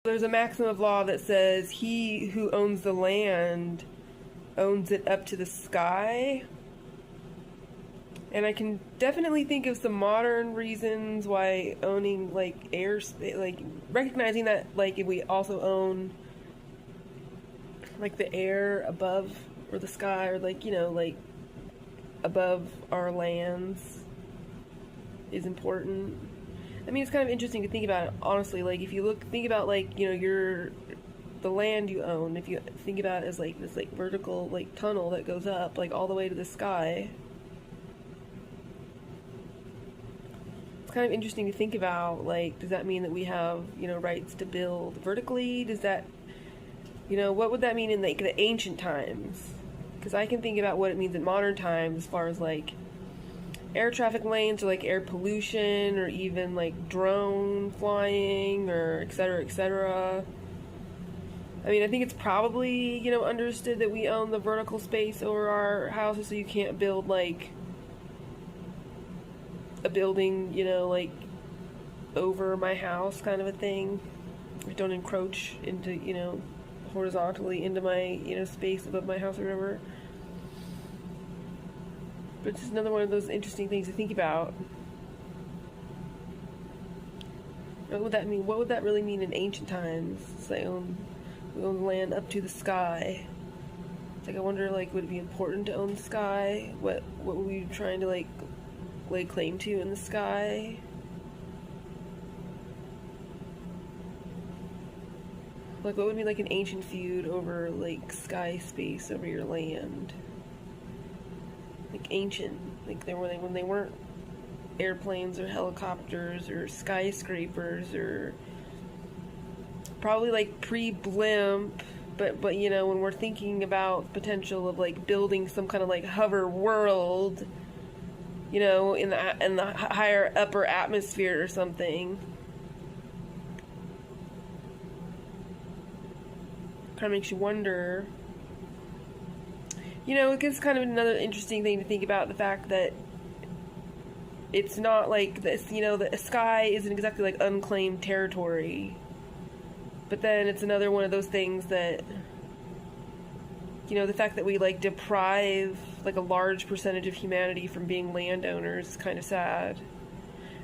There's a maxim of law that says he who owns the land owns it up to the sky. And I can definitely think of some modern reasons why owning, like, like, recognizing that, like, if we also own, like, the air above, or the sky, or, like, you know, like, above our lands is important. I mean, it's kind of interesting to think about it, honestly. Like, if you think about, like, you know, the land you own, if you think about it as, like, this, like, vertical, like, tunnel that goes up, like, all the way to the sky. It's kind of interesting to think about, like, does that mean that we have, you know, rights to build vertically? Does that, you know, what would that mean in, like, the ancient times? Because I can think about what it means in modern times as far as, like, air traffic lanes, or like air pollution, or even like drone flying, or etc., etc. I mean, I think it's probably, you know, understood that we own the vertical space over our houses, so you can't build like a building, you know, like over my house kind of a thing. Don't encroach into, you know, horizontally into my, you know, space above my house or whatever. But it's just another one of those interesting things to think about. What would that mean? What would that really mean in ancient times? It's like we own land up to the sky. It's like, I wonder, like, would it be important to own the sky? What were we trying to like lay claim to in the sky? Like, what would be like an ancient feud over like sky space over your land? Like ancient, like when they weren't airplanes or helicopters or skyscrapers, or probably like pre-blimp, but you know, when we're thinking about potential of like building some kind of like hover world, you know, in the higher upper atmosphere or something. Kind of makes you wonder. You know, it's kind of another interesting thing to think about, the fact that it's not like this, you know, the sky isn't exactly like unclaimed territory. But then it's another one of those things that, you know, the fact that we like deprive like a large percentage of humanity from being landowners is kind of sad.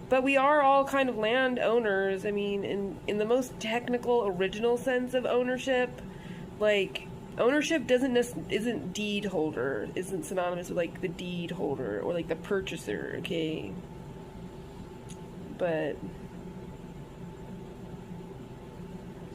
But we are all kind of landowners. I mean, in the most technical, original sense of ownership, like, ownership isn't deed holder, isn't synonymous with like the deed holder or like the purchaser, okay? But